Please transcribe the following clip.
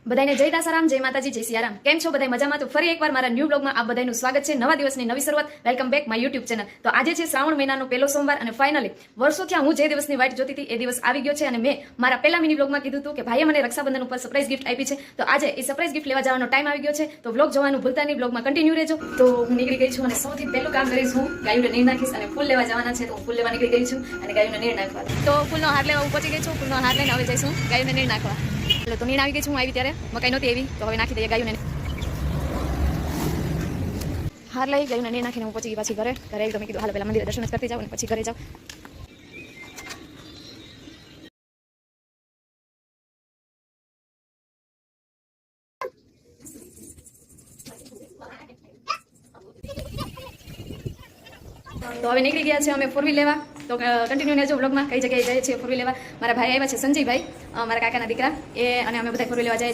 બધાને જય દાસારામ, જય માતાજી, જય સિયારામ. કેમ છો બધા મજામાં? તો ફરી એકવાર મારા ન્યૂ બ્લોગમાં આપ બધાનું સ્વાગત છે. નવા દિવસની નવી શરૂઆત. Welcome back my YouTube channel. તો આજે છે શ્રાવણ મહિનાનો પહેલો સોમવાર અને ફાઇનલી વર્ષોથી હું જે દિવસની વાઇટ જોતી હતી એ દિવસ આવી ગયો છે અને મેં મારા પહેલા મિની બ્લોગમાં કીધું હતું કે ભાઈએ મને રક્ષાબંધન ઉપર સરપ્રાઈઝ ગિફ્ટ આપી છે. તો આજે એ સરપ્રાઈઝ ગિફ્ટ લેવા જવાનો ટાઈમ આવી ગયો છે. તો બ્લોગ જોવાનું ભૂલતા નહીં, બ્લોગમાં કન્ટિન્યુ રહેજો. તો હું નીકળી ગઈ છું અને સૌથી પહેલું કામ કરીશ, હું ગાયુને નીર નાખીશ અને ફૂલ લેવા જવાના છે. તો હું ફૂલ લેવા નીકળી ગઈ છું અને ગાયુને નીર નાખવા. તો ફૂલનો હાર લેવા હું પહોંચી ગઈ છું. ફૂલનો હાર લઈને હવે જઈશું ગાયુને નીર નાખવા. એટલે તો નીણ આવી ગઈ છું. હું આવી ત્યારે મકાઈ નહોતી એવી, તો હવે નાખી દઈએ ગાયુને. હાર લઈ ગાયુને નીણ નાખીને હું પહોંચી ગઈ પાછી ઘરે. ઘરે આવી તો મેં કીધું હાલ પહેલા મંદિરે દર્શન જ કરતી જાઉં અને પછી ઘરે જાઉં. તો હવે નીકળી ગયા છે અમે ફોર વ્હીલ લેવા. તો કન્ટિન્યુ રહેજો બ્લોગમાં. કઈ જગ્યાએ જઈએ છીએ ફોર વ્હીલ લેવા. મારા ભાઈ આવ્યા છે સંજયભાઈ, મારા કાકાના દીકરા, એ અને અમે બધા ફોર વ્હીલ લેવા જઈએ છીએ.